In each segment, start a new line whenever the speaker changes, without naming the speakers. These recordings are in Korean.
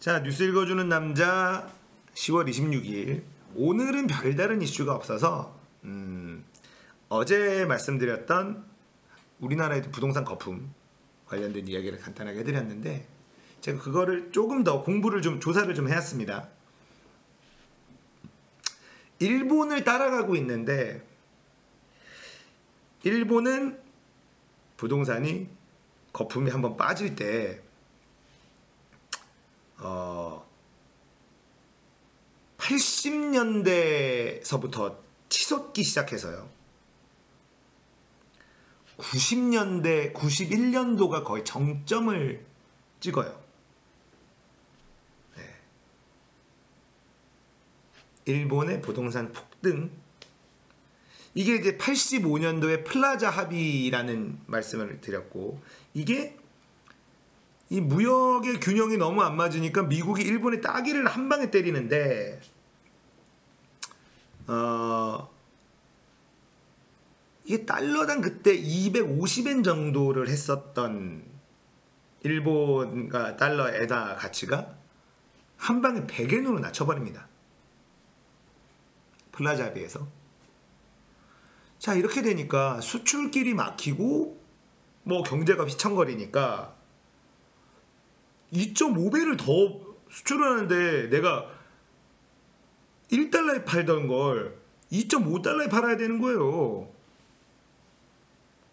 자, 뉴스 읽어주는 남자 10월 26일. 오늘은 별다른 이슈가 없어서 어제 말씀드렸던 우리나라의 부동산 거품 관련된 이야기를 간단하게 해드렸는데, 제가 그거를 조금 더 공부를 좀 조사를 좀 해왔습니다. 일본을 따라가고 있는데, 일본은 부동산이 거품이 한번 빠질 때 80년대서부터 치솟기 시작해서요, 90년대, 91년도가 거의 정점을 찍어요. 네. 일본의 부동산 폭등. 이게 이제 85년도에 플라자 합의라는 말씀을 드렸고, 이게 이 무역의 균형이 너무 안 맞으니까 미국이 일본의 따기를 한 방에 때리는데, 이게 달러당 그때 250엔 정도를 했었던 일본과 달러 에다 가치가 한 방에 100엔으로 낮춰버립니다. 플라자 합의에서. 자, 이렇게 되니까 수출길이 막히고 뭐 경제가 휘청거리니까 2.5배를 더 수출을 하는데, 내가 1달러에 팔던 걸 2.5달러에 팔아야 되는 거예요.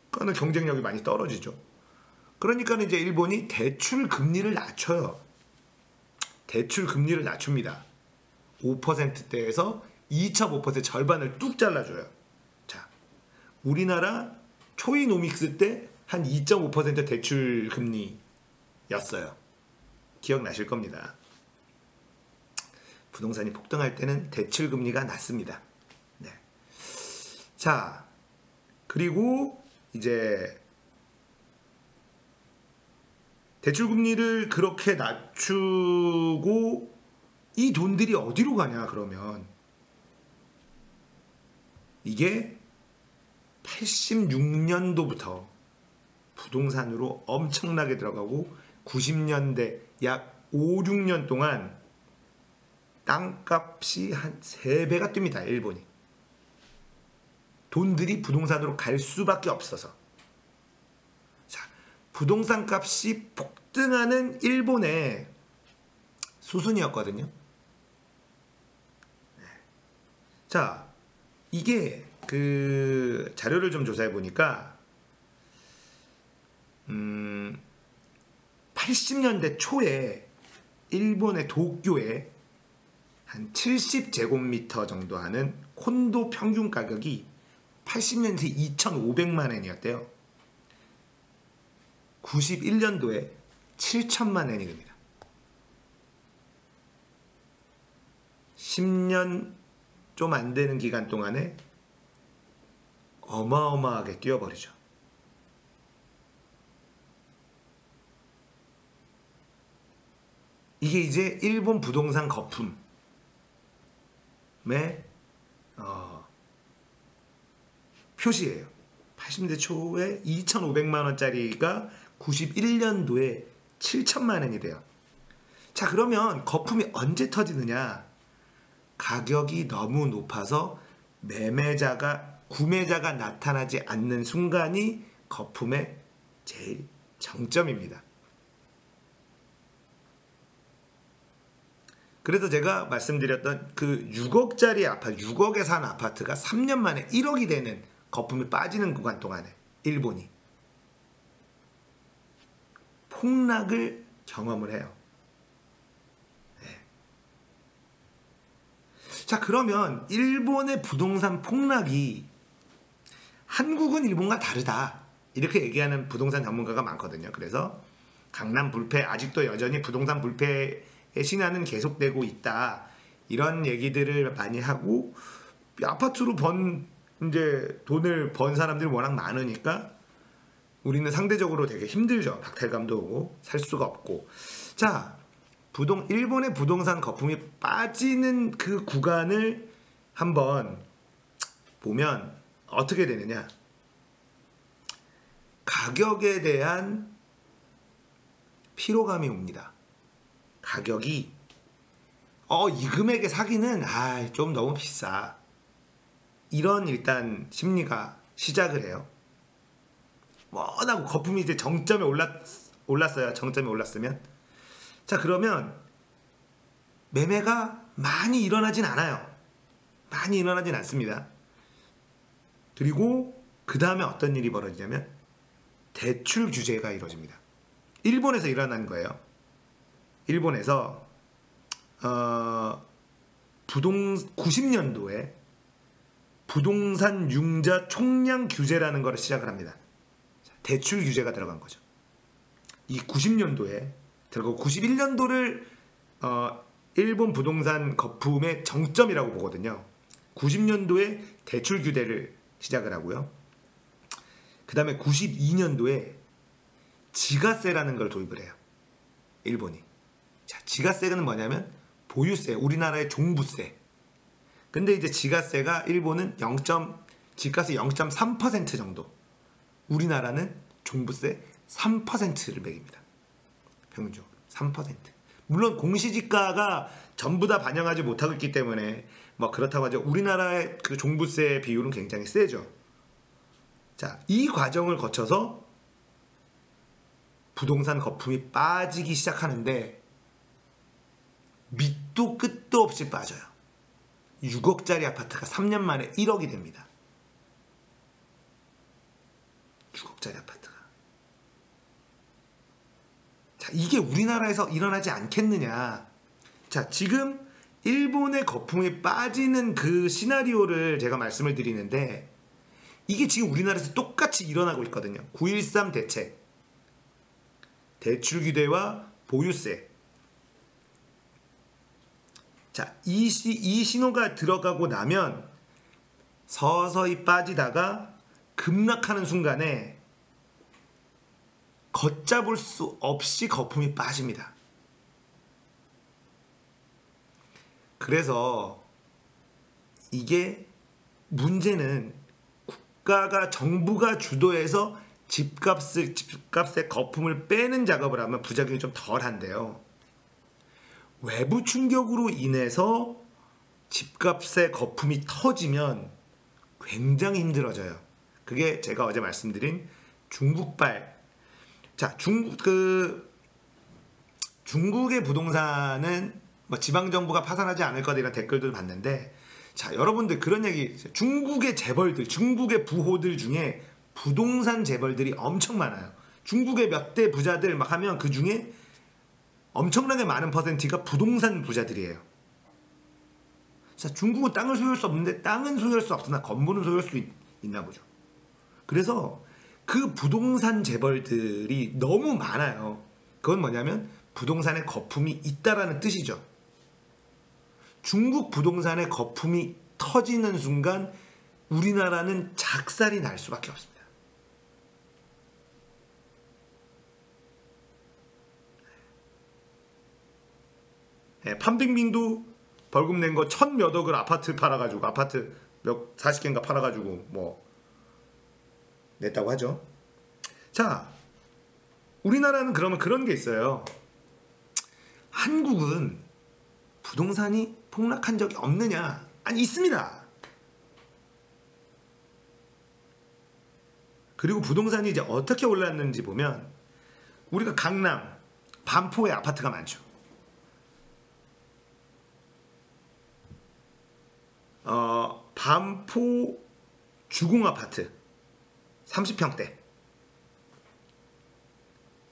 그러니까 경쟁력이 많이 떨어지죠. 그러니까 이제 일본이 대출 금리를 낮춰요. 대출 금리를 낮춥니다. 5%대에서 2.5% 절반을 뚝 잘라줘요. 자, 우리나라 초이노믹스 때 한 2.5% 대출 금리였어요. 기억나실 겁니다. 부동산이 폭등할 때는 대출 금리가 낮습니다. 네. 자, 그리고 이제 대출 금리를 그렇게 낮추고 이 돈들이 어디로 가냐 그러면, 이게 86년도부터 부동산으로 엄청나게 들어가고 90년대 약 5, 6년 동안 땅값이 한 3배가 뜹니다. 일본이. 돈들이 부동산으로 갈 수밖에 없어서. 자, 부동산 값이 폭등하는 일본의 수순이었거든요. 네. 자, 이게 그 자료를 좀 조사해 보니까 80년대 초에 일본의 도쿄에 한 70제곱미터 정도 하는 콘도 평균 가격이 80년대 2,500만 엔이었대요. 91년도에 7천만 엔이 됩니다. 10년 좀 안 되는 기간 동안에 어마어마하게 뛰어버리죠. 이게 이제 일본 부동산 거품의 표시예요. 80년대 초에 2,500만 원짜리가 91년도에 7천만 원이 돼요. 자, 그러면 거품이 언제 터지느냐? 가격이 너무 높아서 구매자가 나타나지 않는 순간이 거품의 제일 정점입니다. 그래서 제가 말씀드렸던 그 6억짜리 아파트, 6억에 산 아파트가 3년 만에 1억이 되는 거품이 빠지는 구간 동안에 일본이 폭락을 경험을 해요. 네. 자, 그러면 일본의 부동산 폭락이 한국은 일본과 다르다, 이렇게 얘기하는 부동산 전문가가 많거든요. 그래서 강남 불패, 아직도 여전히 부동산 불패 신화는 계속되고 있다, 이런 얘기들을 많이 하고, 아파트로 이제 돈을 번 사람들이 워낙 많으니까 우리는 상대적으로 되게 힘들죠. 박탈감도 오고 살 수가 없고. 자, 일본의 부동산 거품이 빠지는 그 구간을 한번 보면 어떻게 되느냐? 가격에 대한 피로감이 옵니다. 가격이 이 금액에 사기는 좀 너무 비싸. 이런 일단 심리가 시작을 해요. 워낙 거품이 이제 정점에 올랐어요. 정점에 올랐으면. 자, 그러면 매매가 많이 일어나진 않아요. 많이 일어나진 않습니다. 그리고 그 다음에 어떤 일이 벌어지냐면 대출 규제가 이루어집니다. 일본에서 일어난 거예요. 일본에서 90년도에 부동산 융자 총량 규제라는 것을 시작을 합니다. 대출 규제가 들어간 거죠. 이 90년도에 들어가고 91년도를 일본 부동산 거품의 정점이라고 보거든요. 90년도에 대출 규제를 시작을 하고요. 그 다음에 92년도에 지가세라는 걸 도입을 해요. 일본이. 자, 지가세는 뭐냐면 보유세, 우리나라의 종부세. 근데 이제 지가세가 일본은 집값의 0.3% 정도. 우리나라는 종부세 3%를 매깁니다. 평균적으로 3%. 물론 공시지가가 전부 다 반영하지 못하고 있기 때문에 뭐 그렇다고 하죠. 우리나라의 그 종부세 비율은 굉장히 세죠. 자, 이 과정을 거쳐서 부동산 거품이 빠지기 시작하는데 밑도 끝도 없이 빠져요. 6억짜리 아파트가 3년 만에 1억이 됩니다. 6억짜리 아파트가. 자, 이게 우리나라에서 일어나지 않겠느냐. 자, 지금 일본의 거품이 빠지는 그 시나리오를 제가 말씀을 드리는데 이게 지금 우리나라에서 똑같이 일어나고 있거든요. 9.13 대책, 대출 규제와 보유세. 자, 이 신호가 들어가고 나면 서서히 빠지다가 급락하는 순간에 걷잡을 수 없이 거품이 빠집니다. 그래서 이게 문제는 정부가 주도해서 집값의 거품을 빼는 작업을 하면 부작용이 좀 덜한데요. 외부 충격으로 인해서 집값의 거품이 터지면 굉장히 힘들어져요. 그게 제가 어제 말씀드린 중국발. 자, 중국의 부동산은 뭐 지방정부가 파산하지 않을 거다 이런 댓글들 봤는데, 자, 여러분들 그런 얘기 있어요. 중국의 재벌들, 중국의 부호들 중에 부동산 재벌들이 엄청 많아요. 중국의 몇 대 부자들 막 하면 그 중에 엄청나게 많은 퍼센티가 부동산 부자들이에요. 자, 중국은 땅을 소유할 수 없는데 땅은 소유할 수 없으나 건물은 소유할 수 있나 보죠. 그래서 그 부동산 재벌들이 너무 많아요. 그건 뭐냐면 부동산에 거품이 있다라는 뜻이죠. 중국 부동산에 거품이 터지는 순간 우리나라는 작살이 날 수밖에 없습니다. 네, 판빙민도 벌금 낸 거 1,000몇 억을 아파트 팔아가지고, 아파트 몇 40개인가 팔아가지고 뭐 냈다고 하죠. 자, 우리나라는 그러면 그런 게 있어요. 한국은 부동산이 폭락한 적이 없느냐? 아니, 있습니다. 그리고 부동산이 이제 어떻게 올랐는지 보면 우리가 강남, 반포에 아파트가 많죠. 반포 주공아파트 30평대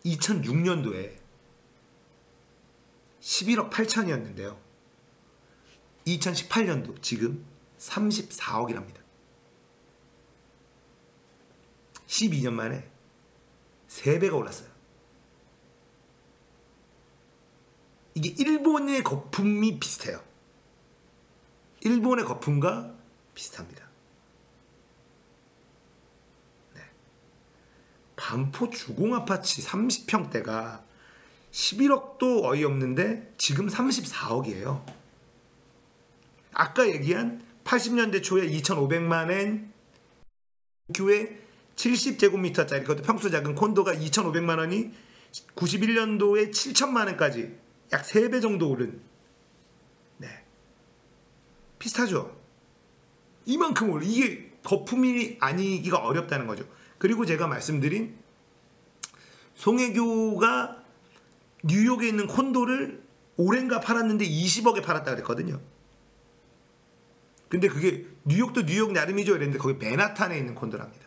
2006년도에 11억 8천이었는데요. 2018년도 지금 34억이랍니다. 12년 만에 3배가 올랐어요. 이게 일본의 거품이 비슷해요. 일본의 거품과 비슷합니다. 네. 반포 주공아파트 30평대가 11억도 어이없는데 지금 34억이에요. 아까 얘기한 80년대 초에 2,500만엔 도쿄에 70제곱미터짜리 그것도 평수 작은 콘도가 2,500만 원이 91년도에 7천만 원까지 약 3배 정도 오른. 네. 비슷하죠. 이만큼 오른. 이게 거품이 아니기가 어렵다는 거죠. 그리고 제가 말씀드린 송혜교가 뉴욕에 있는 콘도를 오렌가 팔았는데 20억에 팔았다 그랬거든요. 근데 그게 뉴욕도 뉴욕 나름이죠 이랬는데 거기 맨하탄에 있는 콘도랍니다.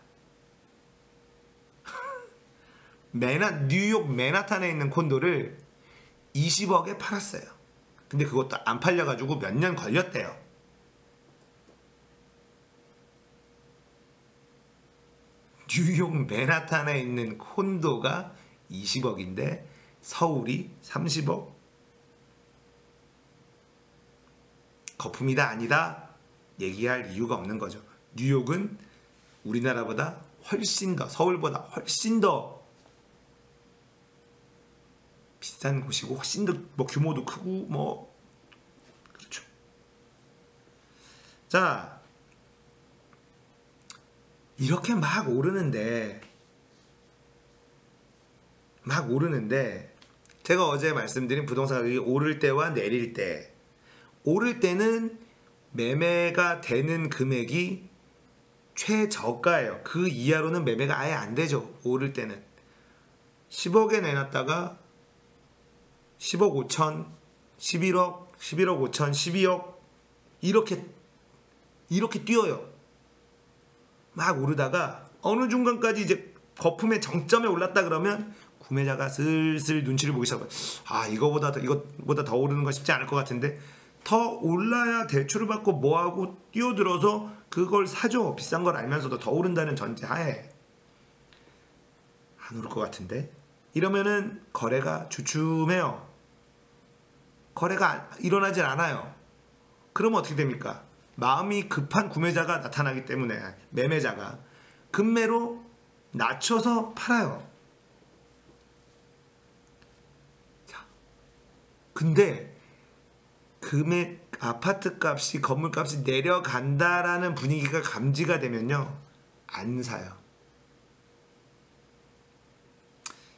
뉴욕 맨하탄에 있는 콘도를 20억에 팔았어요. 근데 그것도 안 팔려가지고 몇 년 걸렸대요. 뉴욕 맨하탄에 있는 콘도가 20억인데 서울이 30억? 거품이다 아니다 얘기할 이유가 없는 거죠. 뉴욕은 우리나라보다 훨씬 더, 서울보다 훨씬 더 비싼 곳이고 훨씬 더 뭐 규모도 크고 뭐 그렇죠. 자, 이렇게 막 오르는데 제가 어제 말씀드린 부동산 가격이 오를 때와 내릴 때, 오를 때는 매매가 되는 금액이 최저가예요. 그 이하로는 매매가 아예 안 되죠. 오를 때는 10억에 내놨다가 10억 5천, 11억, 11억 5천, 12억 이렇게 뛰어요. 막 오르다가 어느 중간까지 이제 거품의 정점에 올랐다 그러면 구매자가 슬슬 눈치를 보기 시작해요. 아, 이거보다 더 오르는 거 쉽지 않을 것 같은데 더 올라야 대출을 받고 뭐하고 뛰어들어서 그걸 사죠. 비싼 걸 알면서도 더 오른다는 전제하에. 안 오를 것 같은데 이러면은 거래가 주춤해요. 거래가 일어나질 않아요. 그러면 어떻게 됩니까? 마음이 급한 구매자가 나타나기 때문에 매매자가 급매로 낮춰서 팔아요. 자, 근데 금액, 아파트 값이, 건물 값이 내려간다라는 분위기가 감지가 되면요, 안 사요.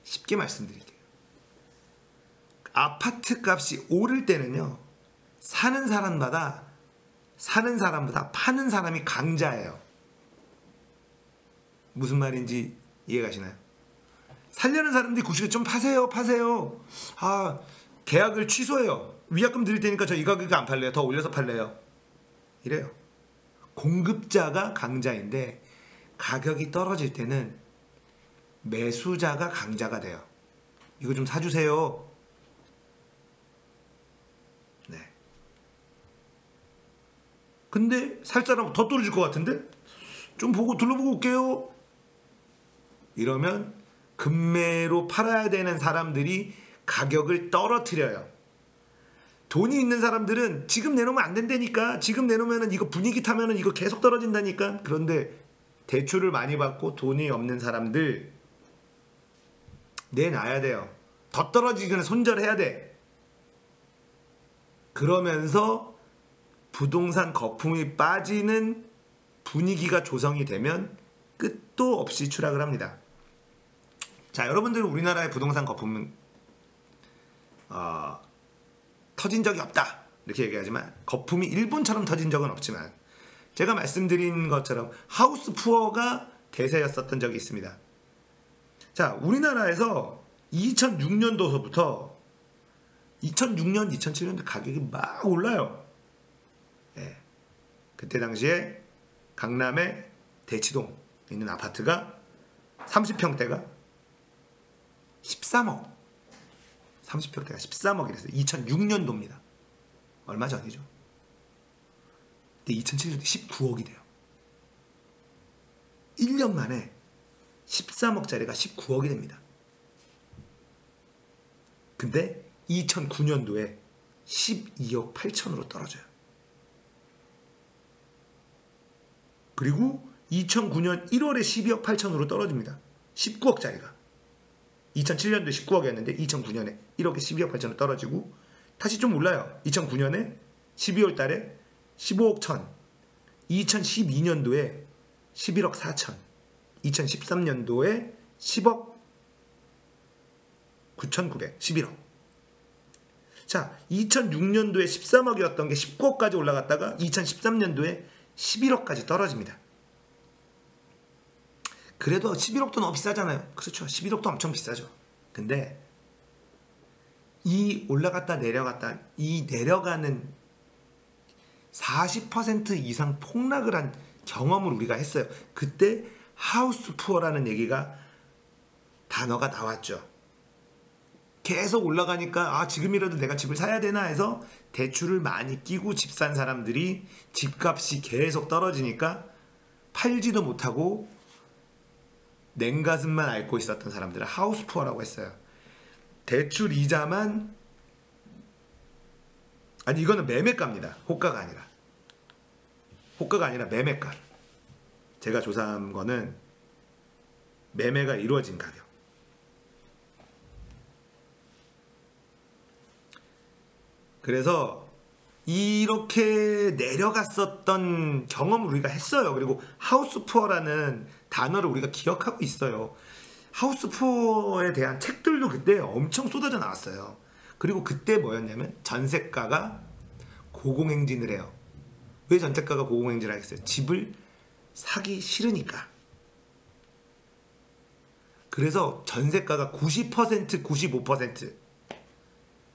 쉽게 말씀드릴게요. 아파트 값이 오를 때는요, 사는 사람보다 파는 사람이 강자예요. 무슨 말인지 이해가시나요? 살려는 사람들이 굳이 좀 파세요. 아, 계약을 취소해요. 위약금 드릴 테니까 저 이 가격에 안 팔래요. 더 올려서 팔래요. 이래요. 공급자가 강자인데 가격이 떨어질 때는 매수자가 강자가 돼요. 이거 좀 사주세요. 네. 근데 살 사람 더 떨어질 것 같은데? 좀 보고 둘러보고 올게요. 이러면 급매로 팔아야 되는 사람들이 가격을 떨어뜨려요. 돈이 있는 사람들은 지금 내놓으면 안 된다니까. 지금 내놓으면 이거 분위기 타면 이거 계속 떨어진다니까. 그런데 대출을 많이 받고 돈이 없는 사람들 내놔야 돼요. 더 떨어지기 전에 손절해야 돼. 그러면서 부동산 거품이 빠지는 분위기가 조성이 되면 끝도 없이 추락을 합니다. 자, 여러분들은 우리나라의 부동산 거품은 터진 적이 없다 이렇게 얘기하지만, 거품이 일본처럼 터진 적은 없지만 제가 말씀드린 것처럼 하우스 푸어가 대세였었던 적이 있습니다. 자, 우리나라에서 2006년도서부터 2006년, 2007년도 가격이 막 올라요. 예. 그때 당시에 강남의 대치동 있는 아파트가 30평대가 13억. 30평대가 13억이랬어요. 2006년도입니다. 얼마 전이죠. 근데 2007년도에 19억이 돼요. 1년 만에 13억짜리가 19억이 됩니다. 근데 2009년도에 12억 8천으로 떨어져요. 그리고 2009년 1월에 12억 8천으로 떨어집니다. 19억짜리가. 2007년도에 19억이었는데 2009년에 1억에 12억 8천으로 떨어지고 다시 좀 올라요. 2009년에 12월 달에 15억 1천, 2012년도에 11억 4천, 2013년도에 10억 9,900, 11억. 자, 2006년도에 13억이었던 게 19억까지 올라갔다가 2013년도에 11억까지 떨어집니다. 그래도 11억도 너무 비싸잖아요. 그렇죠. 11억도 엄청 비싸죠. 근데 이 올라갔다 내려갔다 이 내려가는 40% 이상 폭락을 한 경험을 우리가 했어요. 그때 하우스 푸어라는 얘기가 단어가 나왔죠. 계속 올라가니까 지금이라도 내가 집을 사야 되나 해서 대출을 많이 끼고 집 산 사람들이 집값이 계속 떨어지니까 팔지도 못하고 냉가슴만 앓고 있었던 사람들을 하우스 푸어라고 했어요. 대출 이자만 이거는 매매가입니다. 호가가 아니라 매매가. 제가 조사한 거는 매매가 이루어진 가격. 그래서 이렇게 내려갔었던 경험을 우리가 했어요. 그리고 하우스 푸어라는 단어를 우리가 기억하고 있어요. 하우스 푸어에 대한 책들도 그때 엄청 쏟아져 나왔어요. 그리고 그때 뭐였냐면 전세가가 고공행진을 해요. 왜 전세가가 고공행진을 하겠어요? 집을 사기 싫으니까. 그래서 전세가가 90%, 95%.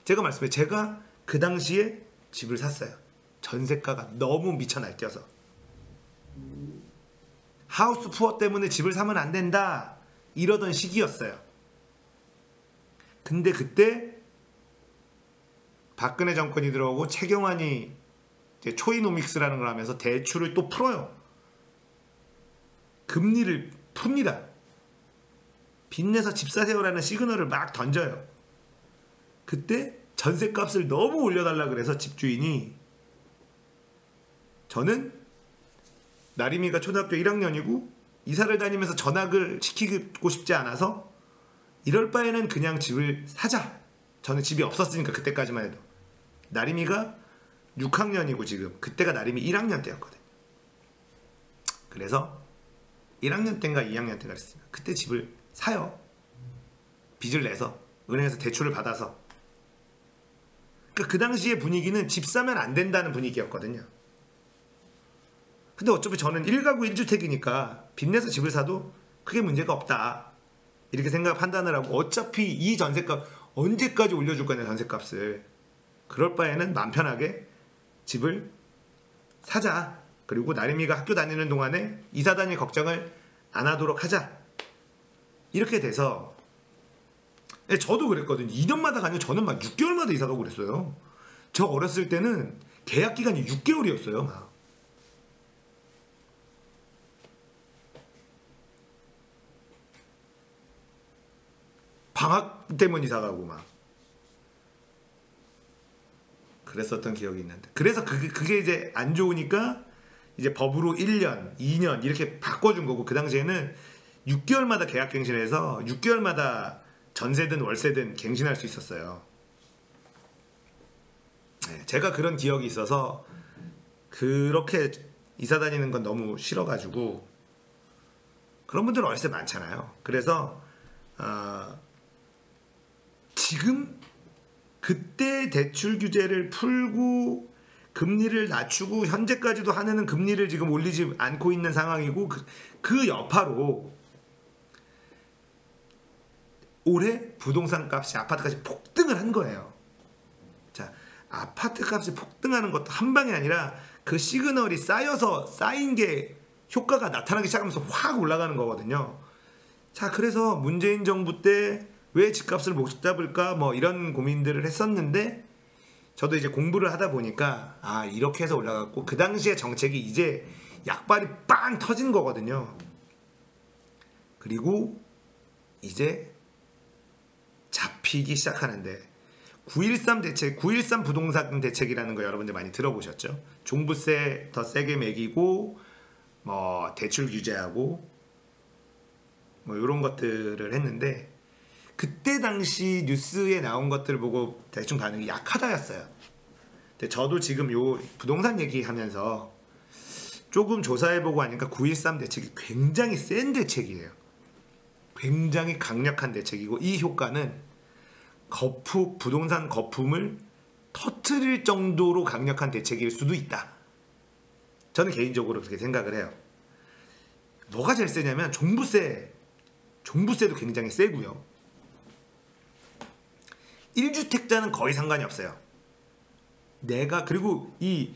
제가 말씀해요. 제가 그 당시에 집을 샀어요. 전세가가 너무 미쳐 날뛰어서. 하우스 푸어 때문에 집을 사면 안 된다 이러던 시기였어요. 근데 그때 박근혜 정권이 들어오고 최경환이 이제 초이노믹스라는 걸 하면서 대출을 또 풀어요. 금리를 풉니다. 빚내서 집 사세요라는 시그널을 막 던져요. 그때 전세값을 너무 올려달라 그래서 집주인이, 저는 나림이가 초등학교 1학년이고 이사를 다니면서 전학을 시키고 싶지 않아서 이럴 바에는 그냥 집을 사자. 저는 집이 없었으니까 그때까지만 해도. 나림이가 6학년이고 지금 그때가 나림이 1학년 때였거든. 그래서 1학년 때인가 2학년 때가 있어요. 그때 집을 사요. 빚을 내서 은행에서 대출을 받아서. 그러니까 그 당시의 분위기는 집 사면 안 된다는 분위기였거든요. 근데 어차피 저는 1가구 1주택이니까 빚내서 집을 사도 크게 문제가 없다 이렇게 판단을 하고, 어차피 이 전세값 언제까지 올려줄 거냐 전세값을. 그럴 바에는 마음 편하게 집을 사자. 그리고 나림이가 학교 다니는 동안에 이사 다닐 걱정을 안 하도록 하자. 이렇게 돼서 저도 그랬거든요. 2년마다 가면 저는 막 6개월마다 이사 가고 그랬어요. 저 어렸을 때는 계약 기간이 6개월이었어요. 막. 방학 때문에 이사 가고 막 그랬었던 기억이 있는데, 그래서 그게 이제 안 좋으니까 이제 법으로 1년, 2년 이렇게 바꿔준 거고, 그 당시에는 6개월마다 계약 갱신해서 6개월마다 전세든 월세든 갱신할 수 있었어요. 네, 제가 그런 기억이 있어서 그렇게 이사 다니는 건 너무 싫어가지고. 그런 분들은 월세 많잖아요. 그래서 지금 그때 대출 규제를 풀고 금리를 낮추고 현재까지도 하는 금리를 지금 올리지 않고 있는 상황이고, 그 여파로 올해 부동산 값이, 아파트 값이 폭등을 한 거예요. 자, 아파트 값이 폭등하는 것도 한 방이 아니라 그 시그널이 쌓인 게 효과가 나타나기 시작하면서 확 올라가는 거거든요. 자, 그래서 문재인 정부 때 왜 집값을 못 잡을까 뭐 이런 고민들을 했었는데, 저도 이제 공부를 하다 보니까 이렇게 해서 올라갔고, 그 당시에 정책이 이제 약발이 빵 터진 거거든요. 그리고 이제 잡히기 시작하는데, 9.13 대책, 9.13 부동산 대책이라는 거 여러분들 많이 들어보셨죠? 종부세 더 세게 매기고 뭐 대출 규제하고 뭐 이런 것들을 했는데, 그때 당시 뉴스에 나온 것들을 보고 대충 반응이 약하다였어요. 근데 저도 지금 요 부동산 얘기하면서 조금 조사해보고 하니까 9.13 대책이 굉장히 센 대책이에요. 굉장히 강력한 대책이고, 이 효과는 부동산 거품을 터트릴 정도로 강력한 대책일 수도 있다. 저는 개인적으로 그렇게 생각을 해요. 뭐가 제일 세냐면 종부세도 굉장히 세고요. 1주택자는 거의 상관이 없어요. 그리고 이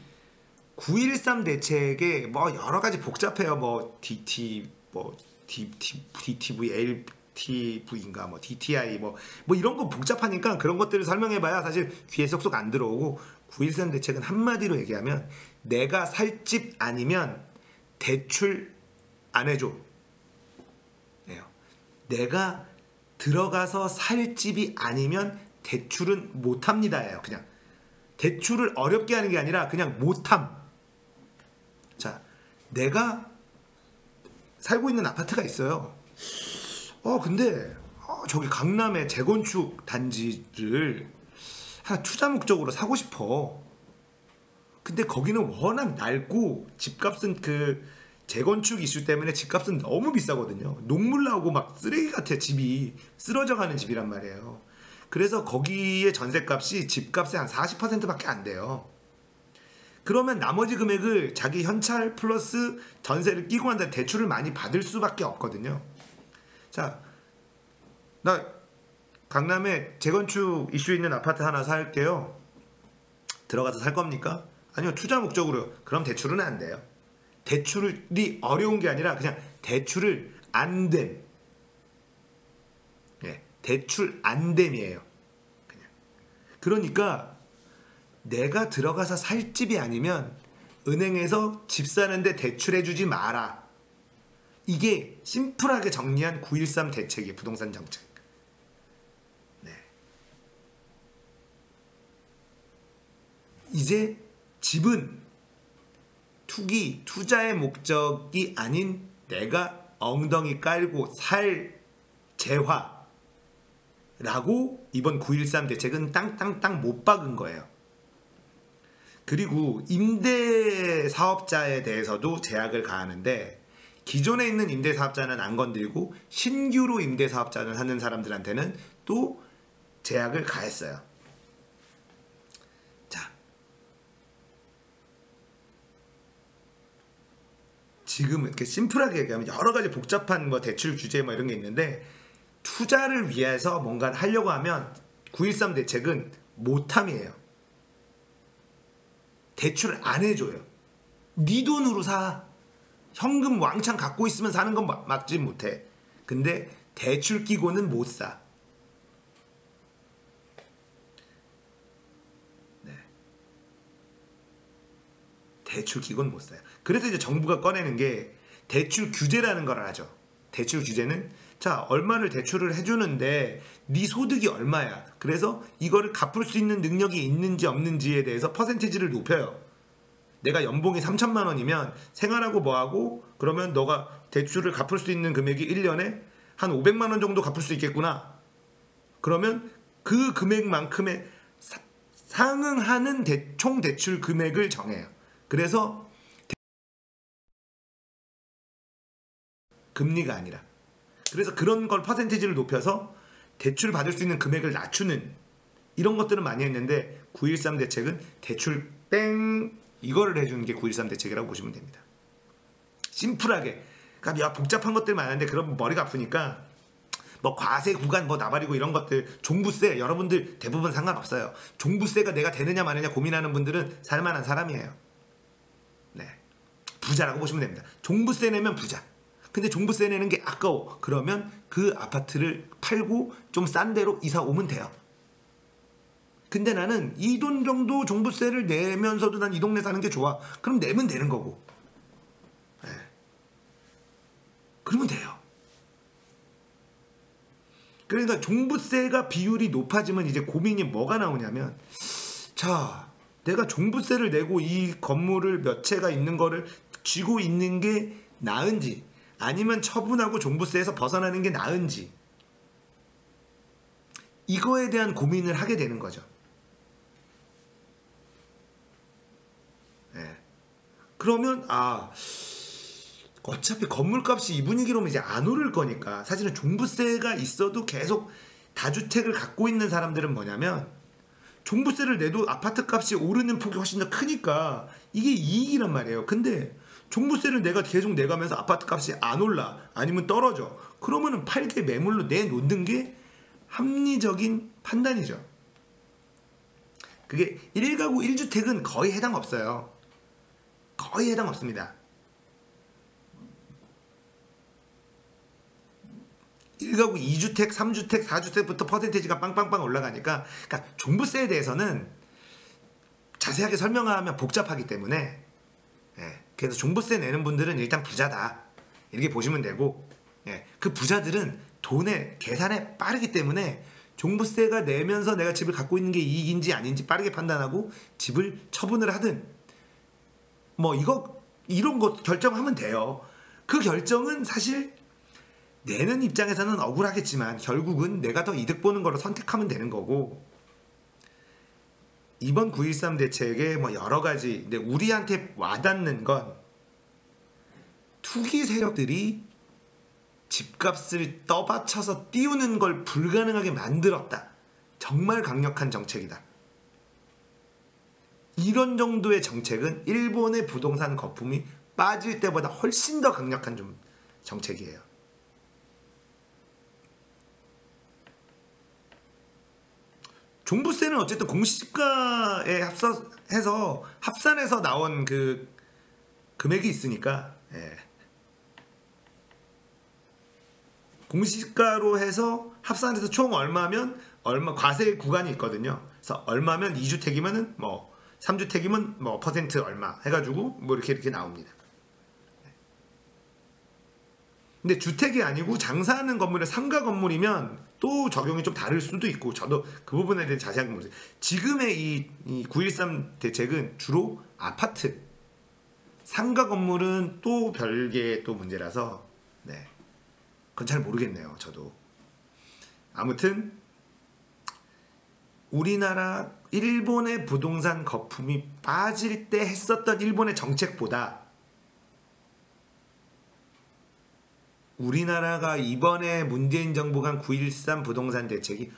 9.13 대책에 뭐 여러 가지 복잡해요. 뭐 DT, 뭐 DTV, LTV인가, 뭐 DTI, 뭐 이런 거 복잡하니까 그런 것들을 설명해봐야 사실 귀에 쏙쏙 안 들어오고 9.13 대책은 한마디로 얘기하면 내가 살 집 아니면 대출 안 해줘. 내가 들어가서 살 집이 아니면 대출은 못합니다예요. 그냥 대출을 어렵게 하는 게 아니라 그냥 못함. 자, 내가 살고 있는 아파트가 있어요. 근데 저기 강남에 재건축 단지를 하나 투자 목적으로 사고 싶어. 근데 거기는 워낙 낡고 집값은 재건축 이슈 때문에 집값은 너무 비싸거든요. 녹물 나오고 막 쓰레기 같아. 집이 쓰러져가는 집이란 말이에요. 그래서 거기에 전세값이 집값의 한 40%밖에 안 돼요. 그러면 나머지 금액을 자기 현찰 플러스 전세를 끼고 한다 대출을 많이 받을 수밖에 없거든요. 자, 나 강남에 재건축 이슈 있는 아파트 하나 살게요. 들어가서 살 겁니까? 아니요, 투자 목적으로. 그럼 대출은 안 돼요. 대출이 어려운 게 아니라 그냥 대출을 안 됨. 대출 안 됨이에요. 그냥. 그러니까 내가 들어가서 살 집이 아니면 은행에서 집 사는데 대출해주지 마라. 이게 심플하게 정리한 9.13 대책이에요. 부동산 정책. 이제 집은 투자의 목적이 아닌 내가 엉덩이 깔고 살 재화라고 이번 9.13 대책은 땅땅땅 못 박은 거예요. 그리고 임대사업자에 대해서도 제약을 가하는데 기존에 있는 임대사업자는 안 건들고 신규로 임대사업자를 하는 사람들한테는 또 제약을 가했어요. 자, 지금 이렇게 심플하게 얘기하면 여러 가지 복잡한 대출 규제 이런 게 있는데 투자를 위해서 뭔가를 하려고 하면 9.13 대책은 못함이에요. 대출 안 해줘요. 네 돈으로 사. 현금 왕창 갖고 있으면 사는 건 막지 못해. 근데 대출 끼고는 못 사. 대출 끼고는 못 사요. 그래서 이제 정부가 꺼내는 게 대출 규제라는 걸 하죠. 대출 규제는 자, 얼마를 대출을 해주는데 네 소득이 얼마야. 그래서 이거를 갚을 수 있는 능력이 있는지 없는지에 대해서 퍼센티지를 높여요. 내가 연봉이 3천만 원이면 생활하고 뭐하고 그러면 너가 대출을 갚을 수 있는 금액이 1년에 한 500만 원 정도 갚을 수 있겠구나. 그러면 그 금액만큼의 상응하는 총 대출 금액을 정해요. 그래서 금리가 아니라 그래서 그런 걸 퍼센티지를 높여서 대출 받을 수 있는 금액을 낮추는 이런 것들은 많이 했는데 9.13 대책은 대출 땡 이거를 해주는 게 9.13 대책이라고 보시면 됩니다. 심플하게. 그러니까 복잡한 것들 많은데 그럼 머리가 아프니까 과세 구간 나발이고 이런 것들 종부세 여러분들 대부분 상관없어요. 종부세가 내가 되느냐 마느냐 고민하는 분들은 살만한 사람이에요. 부자라고 보시면 됩니다. 종부세 내면 부자. 근데 종부세 내는 게 아까워. 그러면 그 아파트를 팔고 좀 싼 데로 이사 오면 돼요. 근데 나는 이 돈 정도 종부세를 내면서도 난 이 동네 사는 게 좋아. 그럼 내면 되는 거고. 그러면 돼요. 그러니까 종부세가 비율이 높아지면 이제 고민이 뭐가 나오냐면 자, 내가 종부세를 내고 이 건물을 몇 채가 있는 거를 쥐고 있는 게 나은지 아니면 처분하고 종부세에서 벗어나는 게 나은지 이거에 대한 고민을 하게 되는 거죠. 그러면 어차피 건물값이 이 분위기로면 이제 안 오를 거니까 사실은 종부세가 있어도 계속 다주택을 갖고 있는 사람들은 뭐냐면 종부세를 내도 아파트 값이 오르는 폭이 훨씬 더 크니까 이게 이익이란 말이에요. 근데 종부세를 내가 계속 내가면서 아파트 값이 안 올라 아니면 떨어져. 그러면은 팔게 매물로 내놓는 게 합리적인 판단이죠. 그게 1가구 1주택은 거의 해당 없어요. 거의 해당 없습니다. 1가구 2주택, 3주택, 4주택부터 퍼센테이지가 빵빵빵 올라가니까, 그러니까 종부세에 대해서는 자세하게 설명하면 복잡하기 때문에, 그래서 종부세 내는 분들은 일단 부자다 이렇게 보시면 되고, 그 부자들은 돈의 계산에 빠르기 때문에 종부세가 내면서 내가 집을 갖고 있는 게 이익인지 아닌지 빠르게 판단하고 집을 처분을 하든 뭐 이런 거 결정하면 돼요. 그 결정은 사실 내는 입장에서는 억울하겠지만 결국은 내가 더 이득 보는 거로 선택하면 되는 거고, 이번 9.13 대책에 뭐 여러 가지, 근데 우리한테 와닿는 건 투기 세력들이 집값을 떠받쳐서 띄우는 걸 불가능하게 만들었다. 정말 강력한 정책이다. 이런 정도의 정책은 일본의 부동산 거품이 빠질 때보다 훨씬 더 강력한 정책이에요. 종부세는 어쨌든 공시지가에 합산해서 나온 그 금액이 있으니까, 공시지가로 해서 합산해서 총 얼마면 얼마 과세 구간이 있거든요. 그래서 얼마면 2주택이면은 뭐 3주택이면 뭐 퍼센트 얼마 해가지고 뭐 이렇게 나옵니다. 근데 주택이 아니고 장사하는 건물에 상가 건물이면 또 적용이 좀 다를 수도 있고, 저도 그 부분에 대해 자세하게 모르겠어요. 지금의 이 9.13 대책은 주로 아파트, 상가 건물은 또 별개의 또 문제라서 그건 잘 모르겠네요. 저도. 아무튼 우리나라 일본의 부동산 거품이 빠질 때 했었던 일본의 정책보다 우리나라가 이번에 문재인 정부가 한 9.13 부동산 대책이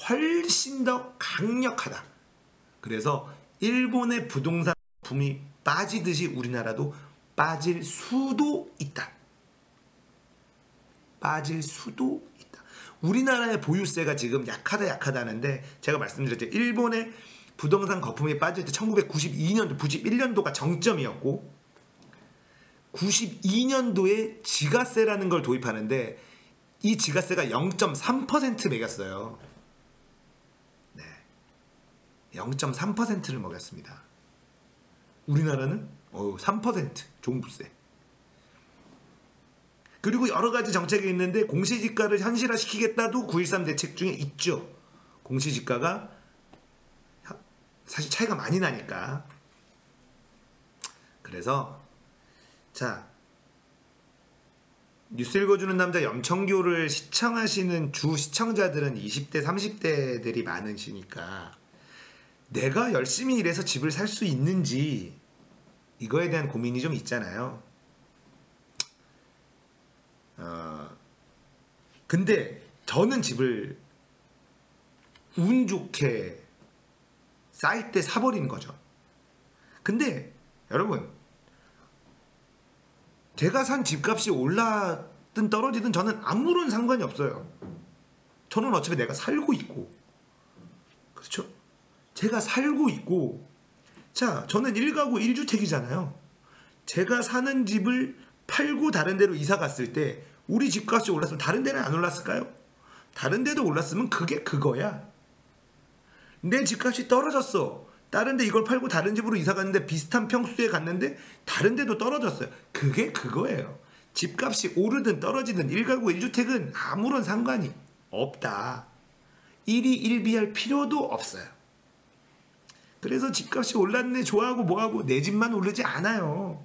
훨씬 더 강력하다. 그래서 일본의 부동산 거품이 빠지듯이 우리나라도 빠질 수도 있다. 빠질 수도 있다. 우리나라의 보유세가 지금 약하다 하는데, 제가 말씀드렸죠. 일본의 부동산 거품이 빠질 때 1992년도, 91년도가 정점이었고, 92년도에 지가세라는 걸 도입하는데 이 지가세가 0.3% 매겼어요. 0.3%를 먹였습니다. 우리나라는 3% 종부세. 그리고 여러 가지 정책이 있는데 공시지가를 현실화시키겠다도 9.13 대책 중에 있죠. 공시지가가 사실 차이가 많이 나니까. 그래서 자, 뉴스 읽어주는 남자 염청교를 시청하시는 주 시청자들은 20대 30대들이 많으시니까 내가 열심히 일해서 집을 살 수 있는지 이거에 대한 고민이 좀 있잖아요. 근데 저는 집을 운 좋게 쌀 때 사버리는 거죠. 근데 여러분, 제가 산 집값이 올랐든 떨어지든 저는 아무런 상관이 없어요. 저는 어차피 내가 살고 있고, 그렇죠? 제가 살고 있고, 자, 저는 1가구 1주택이잖아요. 제가 사는 집을 팔고 다른 데로 이사 갔을 때 우리 집값이 올랐으면 다른 데는 안 올랐을까요? 다른 데도 올랐으면 그게 그거야. 내 집값이 떨어졌어. 다른 데 이걸 팔고 다른 집으로 이사 갔는데 비슷한 평수에 갔는데 다른 데도 떨어졌어요. 그게 그거예요. 집값이 오르든 떨어지든 1가구 1주택은 아무런 상관이 없다. 일이 일비할 필요도 없어요. 그래서 집값이 올랐네 좋아하고 뭐하고 내 집만 오르지 않아요.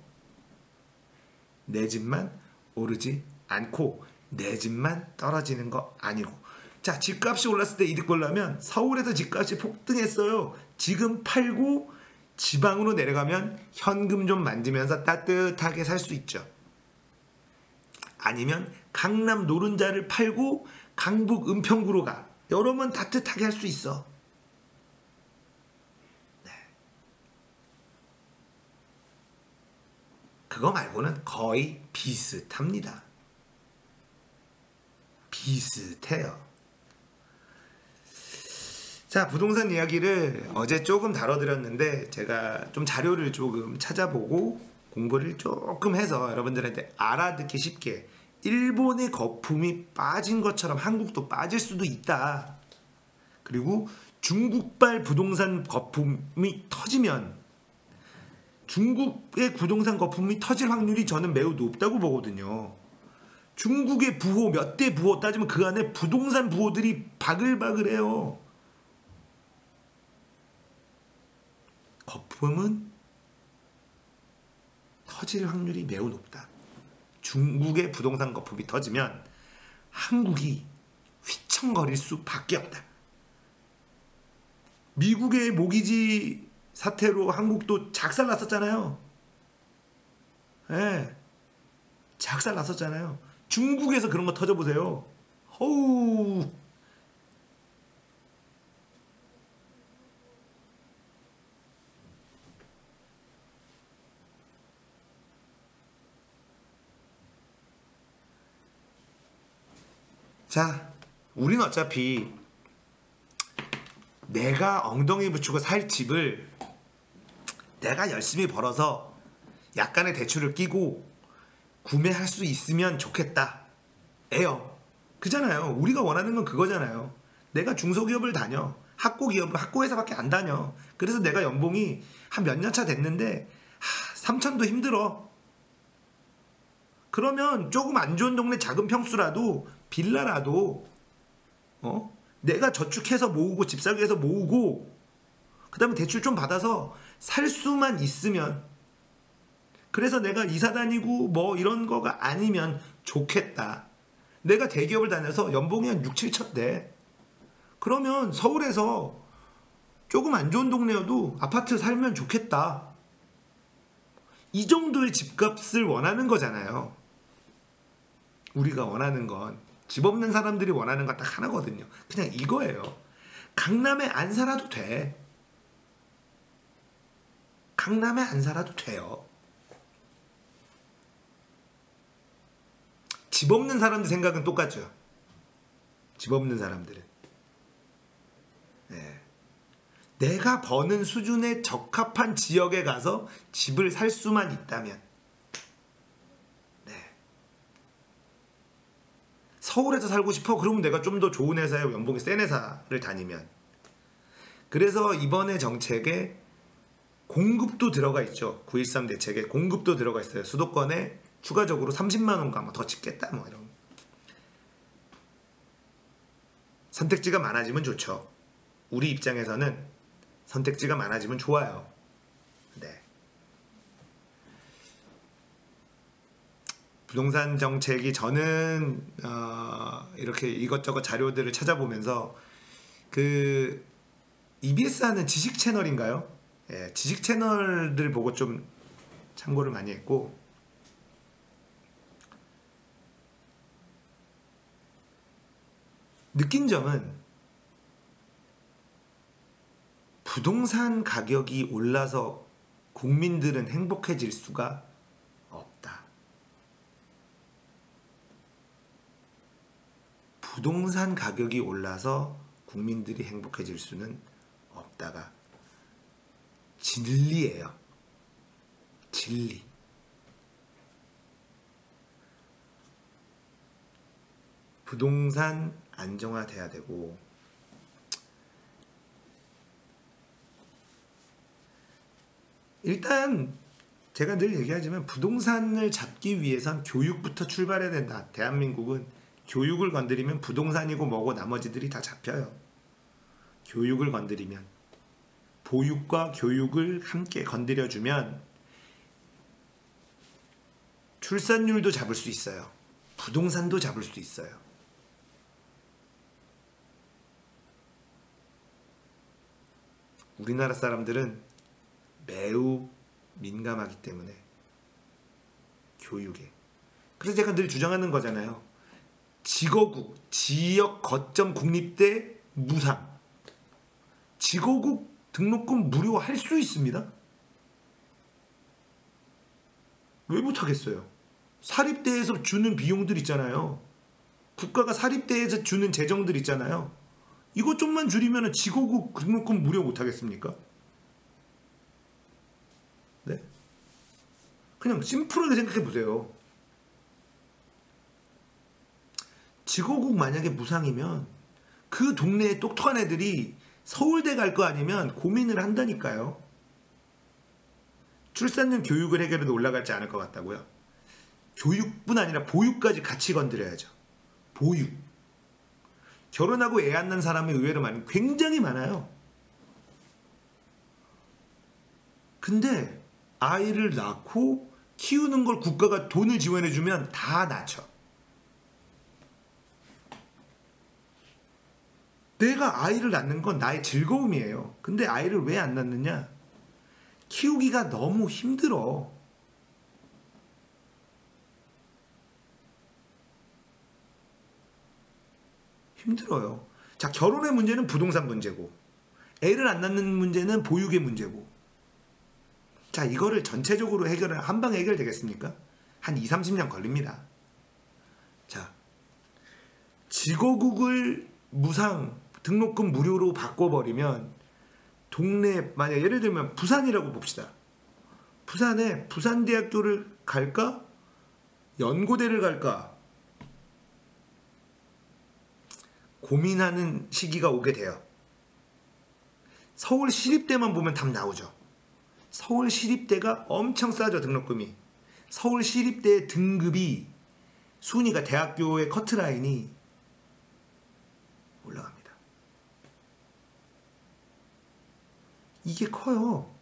내 집만 오르지 않고 내 집만 떨어지는 거 아니고. 자, 집값이 올랐을 때 이득 보려면 서울에서 집값이 폭등했어요. 지금 팔고 지방으로 내려가면 현금 좀 만지면서 따뜻하게 살 수 있죠. 아니면 강남 노른자를 팔고 강북 은평구로 가. 여러분 따뜻하게 할 수 있어. 그거 말고는 거의 비슷합니다. 비슷해요. 자, 부동산 이야기를 어제 조금 다뤄드렸는데 제가 좀 자료를 조금 찾아보고 공부를 조금 해서 여러분들한테 알아듣기 쉽게 일본의 거품이 빠진 것처럼 한국도 빠질 수도 있다. 그리고 중국발 부동산 거품이 터지면 중국의 부동산 거품이 터질 확률이 저는 매우 높다고 보거든요. 중국의 부호 몇 대 부호 따지면 그 안에 부동산 부호들이 바글바글해요. 거품은 터질 확률이 매우 높다. 중국의 부동산 거품이 터지면 한국이 휘청거릴 수밖에 없다. 미국의 모기지 사태로 한국도 작살났었잖아요. 네. 작살났었잖아요. 중국에서 그런 거 터져보세요. 어우. 자, 우린 어차피 내가 엉덩이 붙이고 살 집을 내가 열심히 벌어서 약간의 대출을 끼고 구매할 수 있으면 좋겠다 에요. 그잖아요. 우리가 원하는 건 그거잖아요. 내가 중소기업을 다녀. 학고회사밖에 안 다녀. 그래서 내가 연봉이 한 몇 년 차 됐는데 3천도 힘들어. 그러면 조금 안 좋은 동네 작은 평수라도 빌라라도 내가 저축해서 모으고 집 사기 위해서 모으고 그 다음에 대출 좀 받아서 살 수만 있으면, 그래서 내가 이사 다니고 뭐 이런 거가 아니면 좋겠다. 내가 대기업을 다녀서 연봉이 한 6, 7천 돼. 그러면 서울에서 조금 안 좋은 동네여도 아파트 살면 좋겠다. 이 정도의 집값을 원하는 거잖아요. 우리가 원하는 건, 집 없는 사람들이 원하는 건 딱 하나거든요. 그냥 이거예요. 강남에 안 살아도 돼. 강남에 안 살아도 돼요. 집 없는 사람들 생각은 똑같죠. 집 없는 사람들은. 네. 내가 버는 수준에 적합한 지역에 가서 집을 살 수만 있다면, 네. 서울에서 살고 싶어? 그러면 내가 좀 더 좋은 회사에 연봉이 센 회사를 다니면. 그래서 이번에 정책에 공급도 들어가 있죠. 9.13 대책에 공급도 들어가 있어요. 수도권에 추가적으로 30만 원가 뭐 더 짓겠다 뭐 이런. 선택지가 많아지면 좋죠. 우리 입장에서는 선택지가 많아지면 좋아요. 네. 부동산 정책이, 저는 이렇게 이것저것 자료들을 찾아보면서 그 EBS 하는 지식 채널인가요? 예, 지식 채널들 보고 좀 참고를 많이 했고, 느낀 점은 부동산 가격이 올라서 국민들은 행복해질 수가 없다. 부동산 가격이 올라서 국민들이 행복해질 수는 없다가 진리예요. 진리. 부동산 안정화돼야 되고, 일단 제가 늘 얘기하지만 부동산을 잡기 위해선 교육부터 출발해야 된다. 대한민국은 교육을 건드리면 부동산이고 뭐고 나머지들이 다 잡혀요. 교육을 건드리면, 보육과 교육을 함께 건드려주면 출산율도 잡을 수 있어요. 부동산도 잡을 수 있어요. 우리나라 사람들은 매우 민감하기 때문에 교육에. 그래서 제가 늘 주장하는 거잖아요. 지거국, 지역 거점 국립대 무상. 지거국 등록금 무료 할 수 있습니다. 왜 못하겠어요? 사립대에서 주는 비용들 있잖아요. 국가가 사립대에서 주는 재정들 있잖아요. 이거 좀만 줄이면 지고국 등록금 무료 못하겠습니까? 네? 그냥 심플하게 생각해 보세요. 지고국 만약에 무상이면 그 동네에 똑똑한 애들이 서울대 갈 거 아니면 고민을 한다니까요. 출산율 교육을 해결해도 올라갈지 않을 것 같다고요? 교육뿐 아니라 보육까지 같이 건드려야죠. 보육. 결혼하고 애 안 낳는 사람이 의외로 굉장히 많아요. 근데 아이를 낳고 키우는 걸 국가가 돈을 지원해주면 다 낳죠. 내가 아이를 낳는 건 나의 즐거움이에요. 근데 아이를 왜 안 낳느냐? 키우기가 너무 힘들어. 힘들어요. 자, 결혼의 문제는 부동산 문제고, 애를 안 낳는 문제는 보육의 문제고. 자, 이거를 전체적으로 한 방에 해결되겠습니까? 한 2, 30년 걸립니다. 자, 지거국을 무상, 등록금 무료로 바꿔버리면 동네, 만약 예를 들면 부산이라고 봅시다. 부산에 부산대학교를 갈까? 연고대를 갈까? 고민하는 시기가 오게 돼요. 서울시립대만 보면 답 나오죠. 서울시립대가 엄청 싸죠, 등록금이. 서울시립대의 등급이, 순위가, 대학교의 커트라인이 올라갑니다. 이게 커요.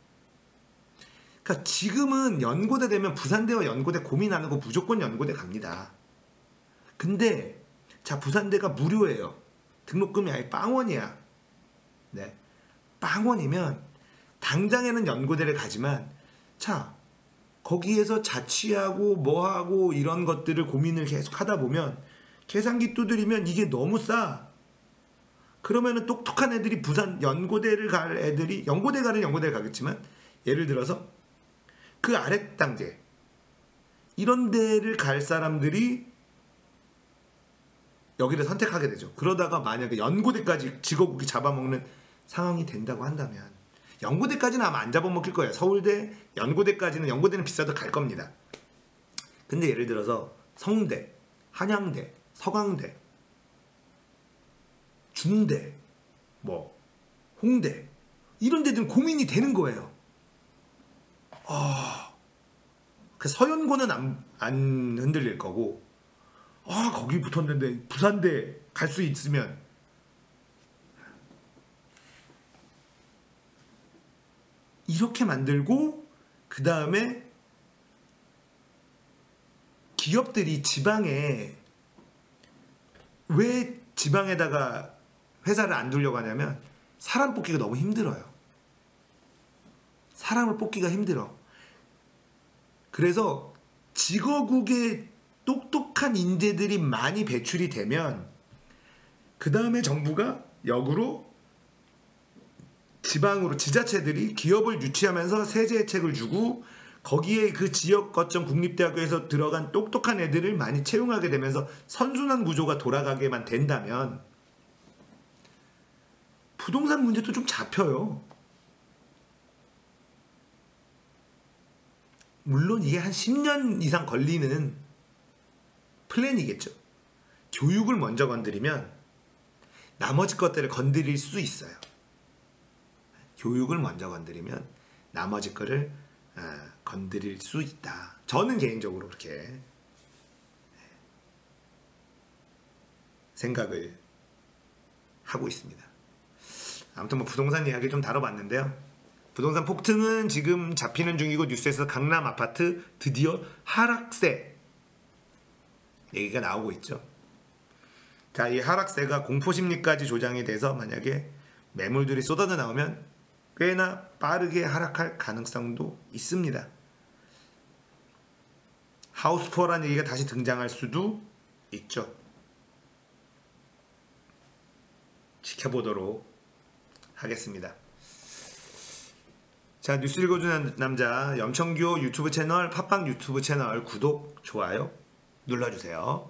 그러니까 지금은 연고대 되면 부산대와 연고대 고민 안 하고 무조건 연고대 갑니다. 근데 자, 부산대가 무료예요. 등록금이 아예 빵원이야. 네, 빵원이면 당장에는 연고대를 가지만, 자, 거기에서 자취하고 뭐하고 이런 것들을 고민을 계속 하다 보면 계산기 두드리면 이게 너무 싸. 그러면은 똑똑한 애들이 부산 연고대를 갈 애들이, 연고대 가는 연고대를 가겠지만, 예를 들어서 그 아래 단계 이런 데를 갈 사람들이 여기를 선택하게 되죠. 그러다가 만약에 연고대까지 지거국이 잡아먹는 상황이 된다고 한다면, 연고대까지는 아마 안 잡아먹힐 거예요. 서울대, 연고대까지는, 연고대는 비싸도 갈 겁니다. 근데 예를 들어서 성대, 한양대, 서강대, 중대, 뭐 홍대, 이런 데들은 고민이 되는 거예요. 그 서연고는 안 흔들릴 거고, 거기 붙었는데 부산대 갈 수 있으면, 이렇게 만들고, 그 다음에 기업들이 지방에, 왜 지방에다가 회사를 안 두려고 하냐면 사람 뽑기가 너무 힘들어요. 사람을 뽑기가 힘들어. 그래서 지거국에 똑똑한 인재들이 많이 배출이 되면 그 다음에 정부가 역으로 지방으로, 지자체들이 기업을 유치하면서 세제 혜택을 주고, 거기에 그 지역 거점 국립대학교에서 들어간 똑똑한 애들을 많이 채용하게 되면서 선순환 구조가 돌아가게만 된다면 부동산 문제도 좀 잡혀요. 물론 이게 한 10년 이상 걸리는 플랜이겠죠. 교육을 먼저 건드리면 나머지 것들을 건드릴 수 있어요. 교육을 먼저 건드리면 나머지 거를 건드릴 수 있다. 저는 개인적으로 그렇게 생각을 하고 있습니다. 아무튼 뭐 부동산 이야기 좀 다뤄봤는데요. 부동산 폭등은 지금 잡히는 중이고, 뉴스에서 강남 아파트 드디어 하락세 얘기가 나오고 있죠. 자, 이 하락세가 공포심리까지 조장이 돼서 만약에 매물들이 쏟아져 나오면 꽤나 빠르게 하락할 가능성도 있습니다. 하우스푸어라는 얘기가 다시 등장할 수도 있죠. 지켜보도록 하겠습니다. 자, 뉴스 읽어주는 남자 염청규 유튜브 채널, 팟빵 유튜브 채널 구독, 좋아요 눌러주세요.